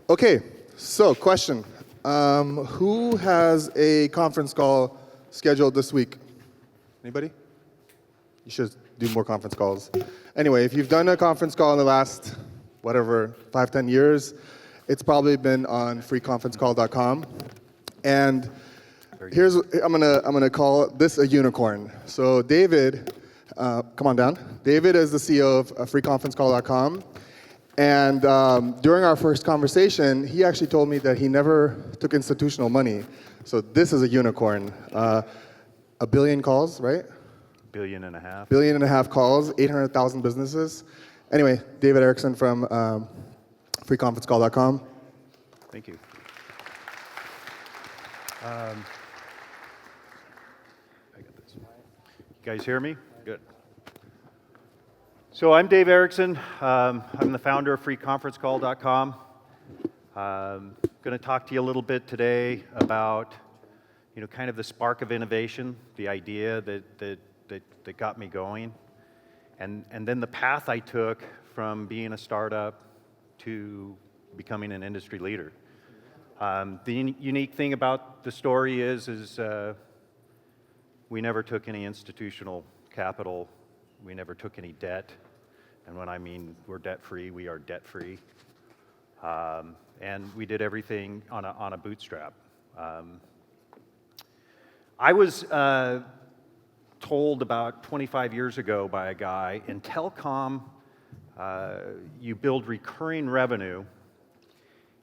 Okay, so question. Who has a conference call scheduled this week? Anybody? You should do more conference calls. Anyway, if you've done a conference call in the last, whatever, 5, 10 years, it's probably been on freeconferencecall.com. And I'm gonna call this a unicorn. So David, come on down. David is the CEO of freeconferencecall.com. And during our first conversation, he actually told me that he never took institutional money. So this is a unicorn. 1 billion calls, right? Billion and a half. Billion and a half calls, 800,000 businesses. Anyway, David Erickson from freeconferencecall.com. Thank you. I got this. You guys hear me? Good. So I'm Dave Erickson. I'm the founder of freeconferencecall.com. I'm going to talk to you a little bit today about, kind of the spark of innovation, the idea that got me going, and then the path I took from being a startup to becoming an industry leader. The unique thing about the story is we never took any institutional capital. We never took any debt. And when I mean we're debt-free, we are debt-free. And we did everything on a bootstrap. I was told about 25 years ago by a guy, in telecom, you build recurring revenue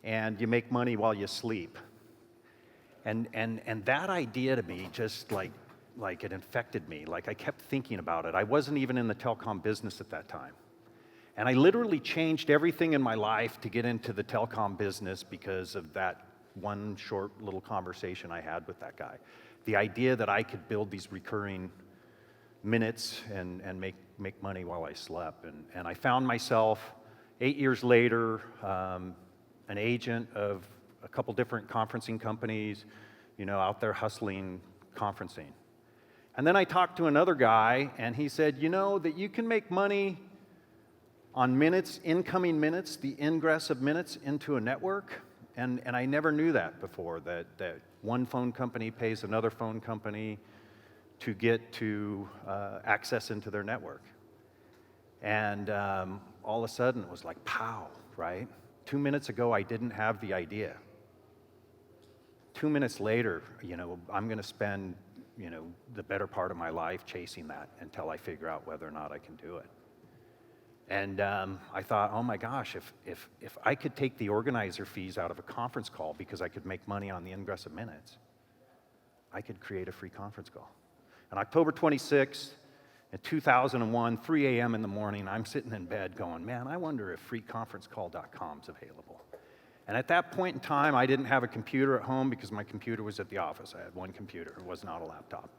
and you make money while you sleep. And that idea to me just like it infected me. Like I kept thinking about it. I wasn't even in the telecom business at that time. And I literally changed everything in my life to get into the telecom business because of that one short little conversation I had with that guy. The idea that I could build these recurring minutes and make money while I slept. And I found myself 8 years later, an agent of a couple different conferencing companies, out there hustling conferencing. And then I talked to another guy, and he said, that you can make money on minutes, incoming minutes, the ingress of minutes into a network. And I never knew that before, that one phone company pays another phone company to get to access into their network. And all of a sudden, it was like, pow, right? 2 minutes ago, I didn't have the idea. 2 minutes later, I'm going to spend, the better part of my life chasing that until I figure out whether or not I can do it. And I thought, oh my gosh, if I could take the organizer fees out of a conference call because I could make money on the ingress of minutes, I could create a free conference call. On October 26th, in 2001, 3 a.m. in the morning, I'm sitting in bed going, man, I wonder if freeconferencecall.com is available. And at that point in time, I didn't have a computer at home because my computer was at the office. I had one computer. It was not a laptop.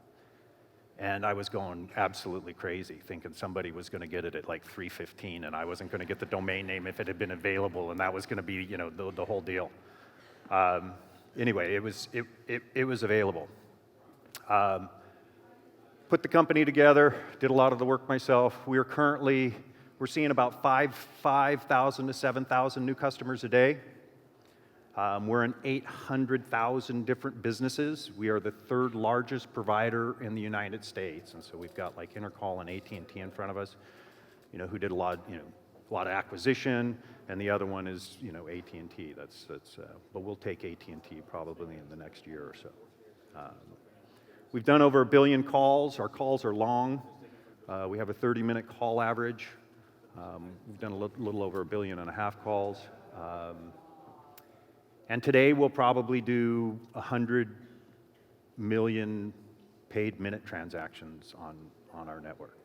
And I was going absolutely crazy, thinking somebody was going to get it at like 3:15, and I wasn't going to get the domain name if it had been available, and that was going to be, the whole deal. Anyway, it was available. Put the company together, did a lot of the work myself. We're seeing about 5,000 to 7,000 new customers a day. We're in 800,000 different businesses. We are the third largest provider in the United States, and so we've got like Intercall and AT&T in front of us, who did a lot of acquisition, and the other one is, AT&T. But we'll take AT&T probably in the next year or so. We've done over 1 billion calls. Our calls are long. We have a 30-minute call average. We've done a little over 1.5 billion calls. And today we'll probably do 100 million paid minute transactions on our network.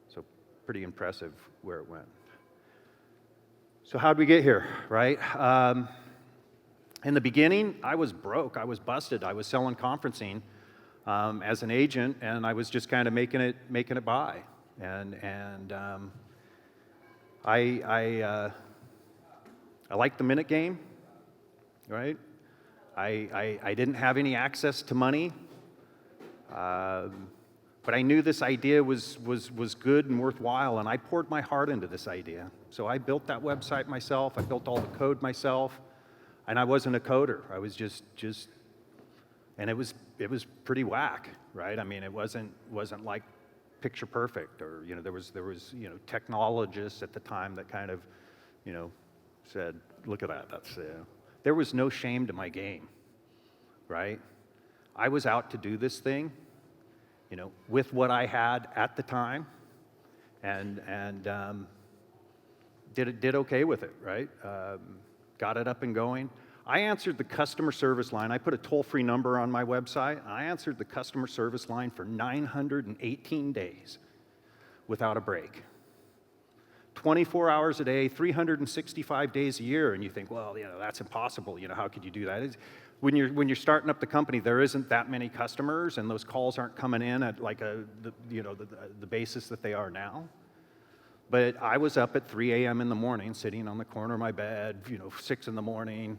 So pretty impressive where it went. So how'd we get here, right? In the beginning, I was broke. I was busted. I was selling conferencing as an agent, and I was just kind of making it by. And I liked the minute game. Right? I didn't have any access to money, but I knew this idea was good and worthwhile, and I poured my heart into this idea. So I built that website myself. I built all the code myself. And I wasn't a coder. I was just, and it was pretty whack, right? I mean, it wasn't like picture perfect, or there was technologists at the time that kind of said, look at that. That's there was no shame to my game, right? I was out to do this thing, with what I had at the time, and did okay with it, right? Got it up and going. I answered the customer service line. I put a toll-free number on my website. I answered the customer service line for 918 days without a break. 24 hours a day, 365 days a year, and you think, well, that's impossible. How could you do that? When you're starting up the company, there isn't that many customers, and those calls aren't coming in at like the basis that they are now. But I was up at 3 a.m. in the morning, sitting on the corner of my bed, 6 in the morning,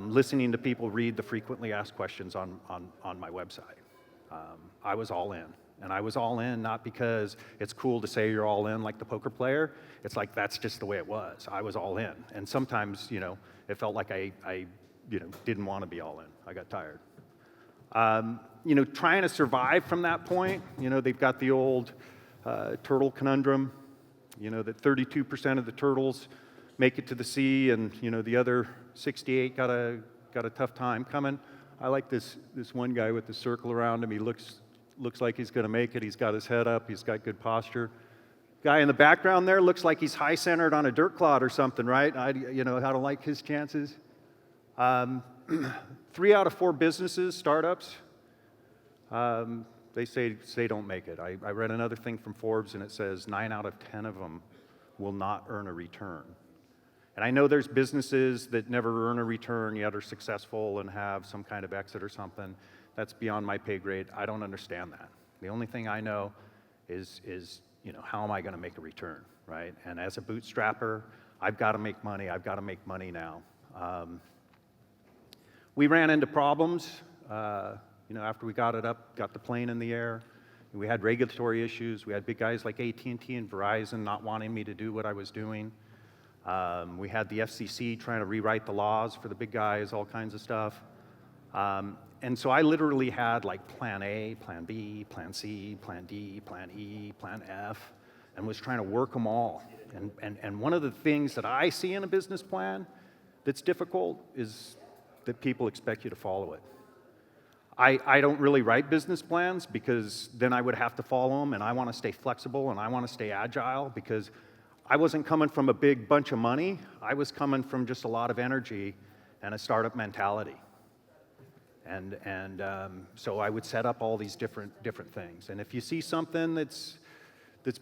listening to people read the frequently asked questions on my website. I was all in. And I was all in not because it's cool to say you're all in like the poker player. It's like that's just the way it was. I was all in. And sometimes, it felt like I didn't want to be all in. I got tired. Trying to survive from that point, they've got the old turtle conundrum, that 32% of the turtles make it to the sea, and the other 68 got a tough time coming. I like this one guy with the circle around him. He looks like he's going to make it. He's got his head up. He's got good posture. Guy in the background there looks like he's high-centered on a dirt clod or something, right? How to like his chances. 3 out of 4 businesses, startups, they say don't make it. I read another thing from Forbes, and it says 9 out of 10 of them will not earn a return. And I know there's businesses that never earn a return yet are successful and have some kind of exit or something. That's beyond my pay grade. I don't understand that. The only thing I know is how am I going to make a return, right? And as a bootstrapper, I've got to make money. I've got to make money now. We ran into problems, after we got it up, got the plane in the air. We had regulatory issues. We had big guys like AT&T and Verizon not wanting me to do what I was doing. We had the FCC trying to rewrite the laws for the big guys, all kinds of stuff. And so I literally had like plan A, plan B, plan C, plan D, plan E, plan F, and was trying to work them all. And one of the things that I see in a business plan that's difficult is that people expect you to follow it. I don't really write business plans because then I would have to follow them, and I want to stay flexible and I want to stay agile because I wasn't coming from a big bunch of money. I was coming from just a lot of energy and a startup mentality. And so I would set up all these different things. And if you see something that's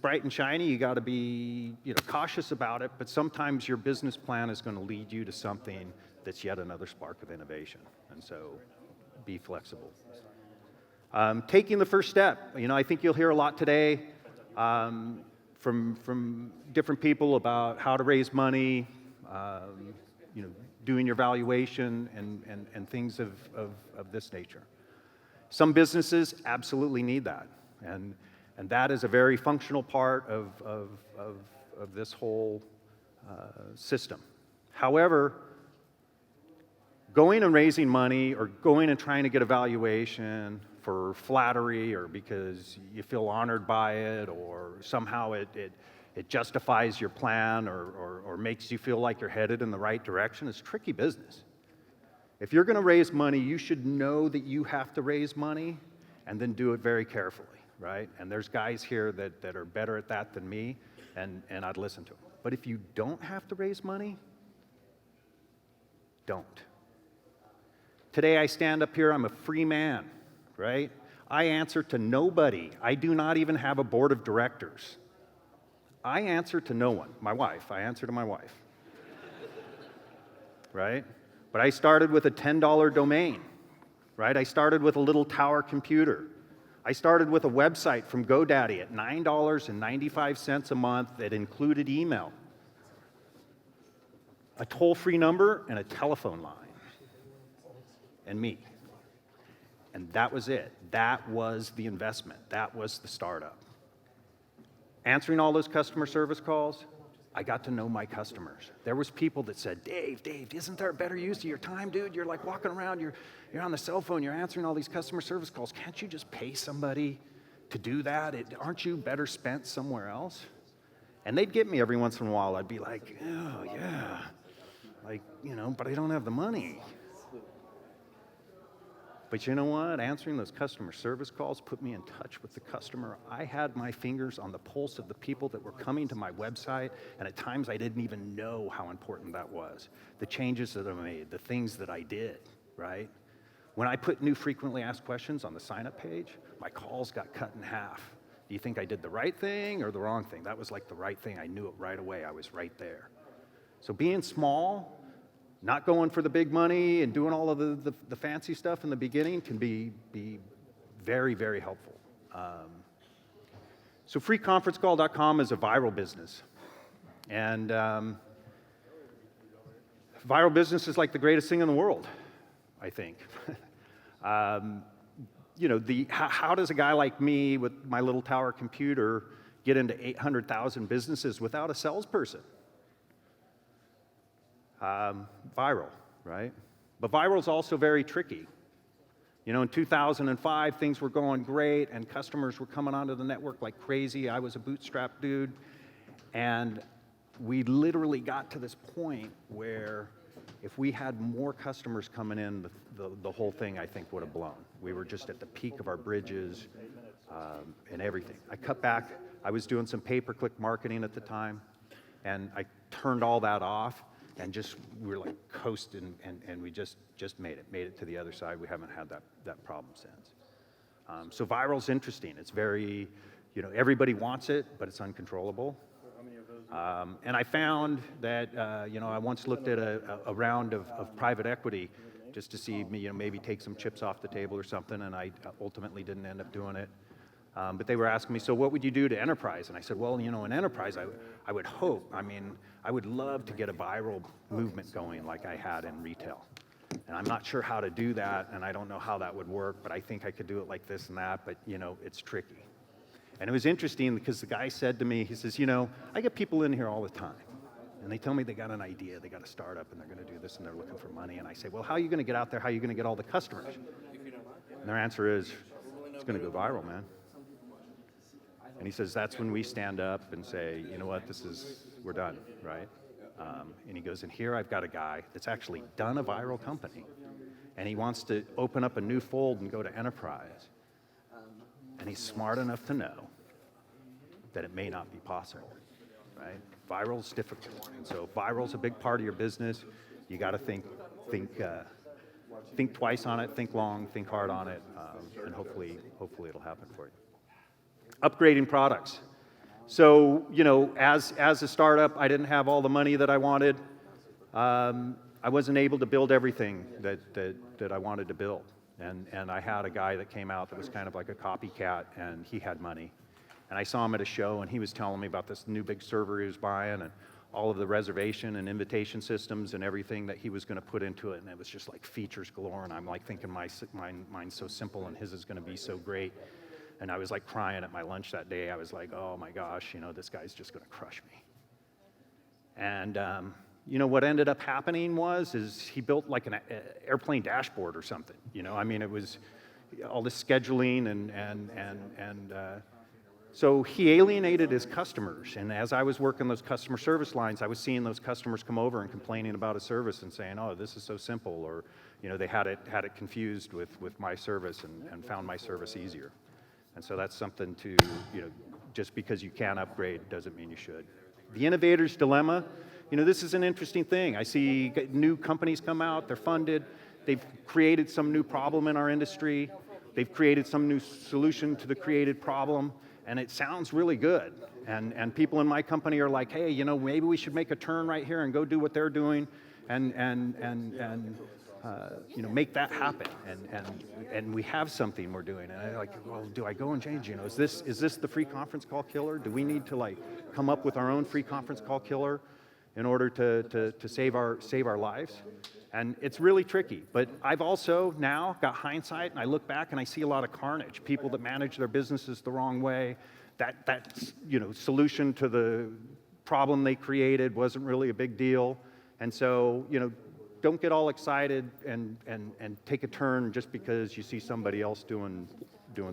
bright and shiny, you got to be cautious about it. But sometimes your business plan is going to lead you to something that's yet another spark of innovation. And so be flexible. Taking the first step. I think you'll hear a lot today from different people about how to raise money, doing your valuation and things of this nature. Some businesses absolutely need that, and that is a very functional part of this whole system. However, going and raising money or going and trying to get a valuation for flattery or because you feel honored by it or somehow it justifies your plan or makes you feel like you're headed in the right direction is tricky business. If you're going to raise money, you should know that you have to raise money and then do it very carefully, right? And there's guys here that are better at that than me, and I'd listen to them. But if you don't have to raise money, don't. Today I stand up here, I'm a free man, right? I answer to nobody. I do not even have a board of directors. I answer to no one. My wife, I answer to my wife. Right? But I started with a $10 domain, right? I started with a little tower computer. I started with a website from GoDaddy at $9.95 a month that included email, a toll-free number, and a telephone line, and me. And that was it. That was the investment. That was the startup. Answering all those customer service calls, I got to know my customers. There was people that said, Dave, isn't there a better use of your time, dude? You're like walking around, you're on the cell phone, you're answering all these customer service calls. Can't you just pay somebody to do that? Aren't you better spent somewhere else? And they'd get me every once in a while. I'd be like, oh, yeah, like, but I don't have the money. But you know what? Answering those customer service calls put me in touch with the customer. I had my fingers on the pulse of the people that were coming to my website, and at times I didn't even know how important that was. The changes that I made, the things that I did, right? When I put new frequently asked questions on the sign-up page, my calls got cut in half. Do you think I did the right thing or the wrong thing? That was like the right thing. I knew it right away. I was right there. So being small, not going for the big money and doing all of the fancy stuff in the beginning can be very, very helpful. So freeconferencecall.com is a viral business. And viral business is like the greatest thing in the world, I think. How does a guy like me with my little tower computer get into 800,000 businesses without a salesperson? Viral, right? But viral is also very tricky. In 2005, things were going great, and customers were coming onto the network like crazy. I was a bootstrap dude, and we literally got to this point where if we had more customers coming in, the whole thing, I think, would have blown. We were just at the peak of our bridges and everything. I cut back. I was doing some pay-per-click marketing at the time, and I turned all that off. And we were like coasting, and we just made it to the other side. We haven't had that problem since. So viral's interesting. It's very, everybody wants it, but it's uncontrollable. And I found that, I once looked at a round of private equity just to see, maybe take some chips off the table or something, and I ultimately didn't end up doing it. But they were asking me, so what would you do to enterprise? And I said, well, in enterprise, I would hope, I would love to get a viral movement going like I had in retail. And I'm not sure how to do that, and I don't know how that would work, but I think I could do it like this and that, but, it's tricky. And it was interesting because the guy said to me, he says, I get people in here all the time, and they tell me they got an idea, they got a startup, and they're going to do this, and they're looking for money. And I say, well, how are you going to get out there? How are you going to get all the customers? And their answer is, it's going to go viral, man. And he says, that's when we stand up and say, you know what, we're done, right? And he goes, and here I've got a guy that's actually done a viral company, and he wants to open up a new fold and go to enterprise. And he's smart enough to know that it may not be possible, right? Viral's difficult. And so viral's a big part of your business. You got to think twice on it, think long, think hard on it, and hopefully it'll happen for you. Upgrading products. So, as a startup, I didn't have all the money that I wanted. I wasn't able to build everything that I wanted to build. And I had a guy that came out that was kind of like a copycat, and he had money. And I saw him at a show, and he was telling me about this new big server he was buying, and all of the reservation and invitation systems and everything that he was going to put into it. And it was just like features galore. And I'm like thinking mine's so simple, and his is going to be so great. And I was like crying at my lunch that day. I was like, oh my gosh, this guy's just going to crush me. And what ended up happening is he built like an airplane dashboard or something. It was all this scheduling and so he alienated his customers. And as I was working those customer service lines, I was seeing those customers come over and complaining about a service and saying, oh, this is so simple, or they had it confused with my service and found my service easier. And so that's something to, just because you can upgrade doesn't mean you should. The innovator's dilemma, this is an interesting thing. I see new companies come out, they're funded, they've created some new problem in our industry, they've created some new solution to the created problem, and it sounds really good. And people in my company are like, hey, maybe we should make a turn right here and go do what they're doing and make that happen. And we have something we're doing. And I'm like, well, do I go and change? Is this the free conference call killer? Do we need to come up with our own free conference call killer in order to save our lives? And it's really tricky. But I've also now got hindsight, and I look back and I see a lot of carnage. People that manage their businesses the wrong way. That solution to the problem they created wasn't really a big deal. And so, don't get all excited and take a turn just because you see somebody else doing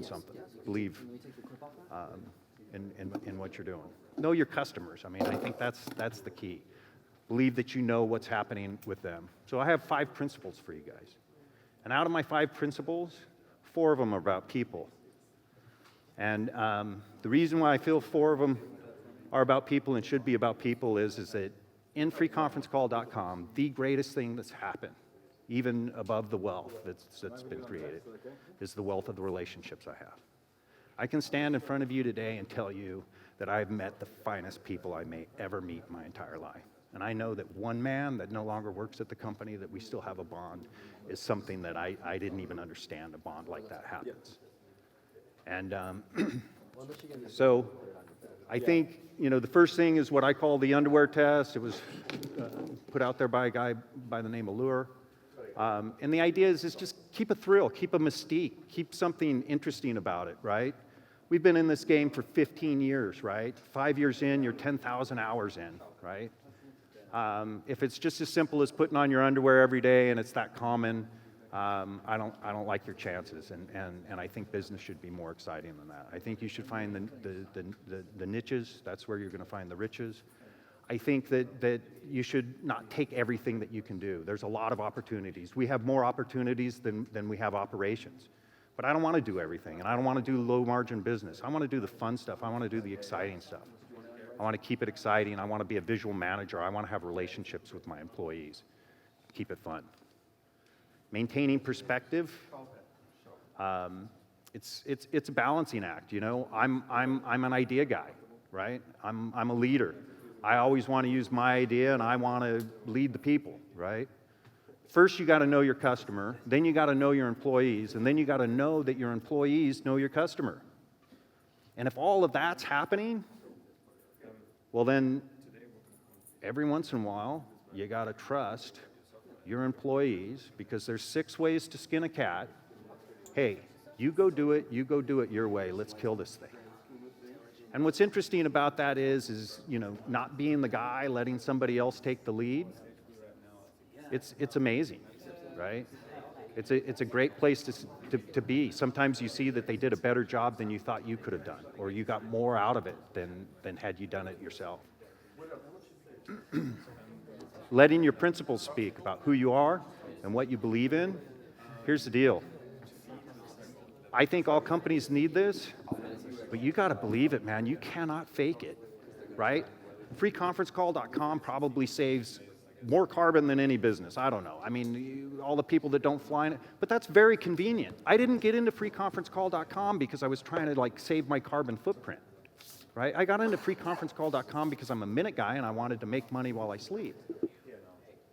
something. Believe in what you're doing. Know your customers. I mean, I think that's the key. Believe that you know what's happening with them. So I have 5 principles for you guys. And out of my 5 principles, 4 of them are about people. And the reason why I feel 4 of them are about people and should be about people is that in freeconferencecall.com, the greatest thing that's happened, even above the wealth that's been created, is the wealth of the relationships I have. I can stand in front of you today and tell you that I've met the finest people I may ever meet in my entire life. And I know that one man that no longer works at the company, that we still have a bond, is something that I didn't even understand a bond like that happens. And so I think, the first thing is what I call the underwear test. It was put out there by a guy by the name of Lure. And the idea is just keep a thrill, keep a mystique, keep something interesting about it, right? We've been in this game for 15 years, right? 5 years in, you're 10,000 hours in, right? If it's just as simple as putting on your underwear every day and it's that common, I don't like your chances. And I think business should be more exciting than that. I think you should find the niches. That's where you're going to find the riches. I think that you should not take everything that you can do. There's a lot of opportunities. We have more opportunities than we have operations. But I don't want to do everything, and I don't want to do low-margin business. I want to do the fun stuff. I want to do the exciting stuff. I want to keep it exciting. I want to be a visual manager. I want to have relationships with my employees. Keep it fun. Maintaining perspective. It's a balancing act. I'm an idea guy, right? I'm a leader. I always want to use my idea, and I want to lead the people, right? First, you got to know your customer. Then you got to know your employees, and then you got to know that your employees know your customer. And if all of that's happening, well, then every once in a while, you got to trust your employees, because there's 6 ways to skin a cat. Hey, you go do it your way. Let's kill this thing. And what's interesting about that is not being the guy, letting somebody else take the lead. It's amazing, right? It's a great place to be. Sometimes you see that they did a better job than you thought you could have done, or you got more out of it than had you done it yourself. Letting your principles speak about who you are and what you believe in. Here's the deal. I think all companies need this, but you got to believe it, man. You cannot fake it, right? Freeconferencecall.com probably saves more carbon than any business. I don't know. I mean, all the people that don't fly in it, but that's very convenient. I didn't get into freeconferencecall.com because I was trying to save my carbon footprint, right? I got into freeconferencecall.com because I'm a minute guy and I wanted to make money while I sleep,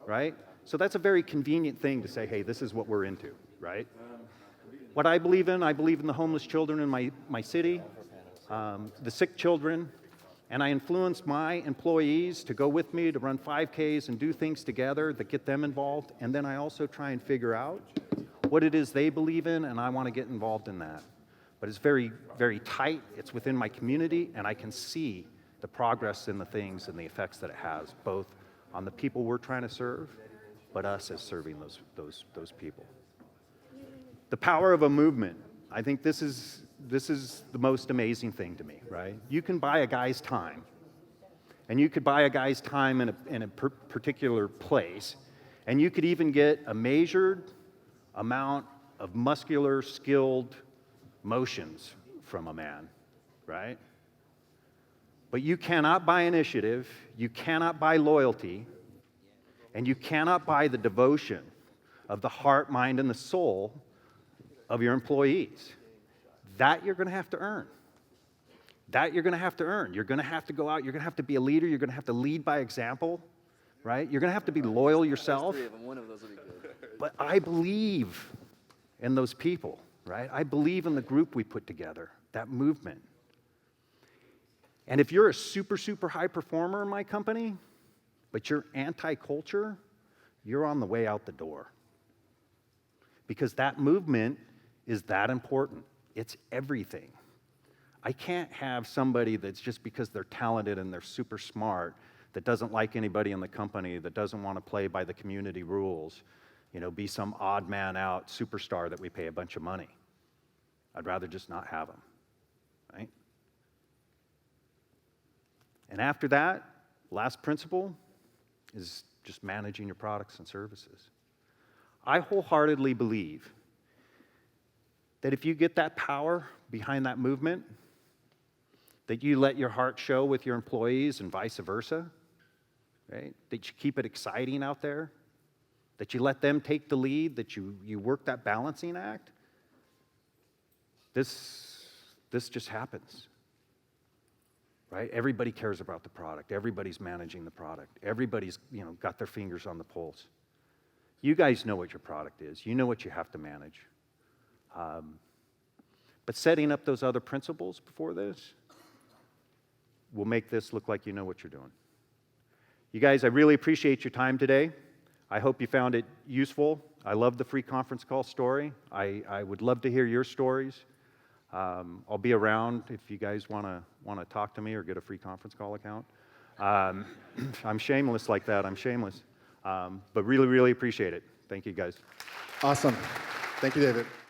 right? So that's a very convenient thing to say, hey, this is what we're into, right? What I believe in the homeless children in my city, the sick children, and I influence my employees to go with me to run 5Ks and do things together that get them involved. And then I also try and figure out what it is they believe in, and I want to get involved in that. But it's very, very tight. It's within my community, and I can see the progress in the things and the effects that it has, both on the people we're trying to serve, but us as serving those people. The power of a movement. I think this is the most amazing thing to me, right? You can buy a guy's time, and you could buy a guy's time in a particular place, and you could even get a measured amount of muscular, skilled motions from a man, right? But you cannot buy initiative, you cannot buy loyalty, and you cannot buy the devotion of the heart, mind, and the soul of your employees. That you're going to have to earn. That you're going to have to earn. You're going to have to go out. You're going to have to be a leader. You're going to have to lead by example, right? You're going to have to be loyal yourself. One of those would be good. But I believe in those people, right? I believe in the group we put together, that movement. And if you're a super, super high performer in my company, but you're anti-culture, you're on the way out the door. Because that movement is that important. It's everything. I can't have somebody that's just because they're talented and they're super smart, that doesn't like anybody in the company, that doesn't want to play by the community rules, be some odd man out superstar that we pay a bunch of money. I'd rather just not have them, right? And after that, last principle is just managing your products and services. I wholeheartedly believe that if you get that power behind that movement, that you let your heart show with your employees and vice versa, right? That you keep it exciting out there, that you let them take the lead, that you work that balancing act, this just happens, right? Everybody cares about the product. Everybody's managing the product. Everybody's, got their fingers on the pulse. You guys know what your product is. You know what you have to manage. But setting up those other principles before this will make this look like you know what you're doing. You guys, I really appreciate your time today. I hope you found it useful. I love the free conference call story. I would love to hear your stories. I'll be around if you guys want to talk to me or get a free conference call account. I'm shameless like that. I'm shameless. But really, really appreciate it. Thank you, guys. Awesome. Thank you, David.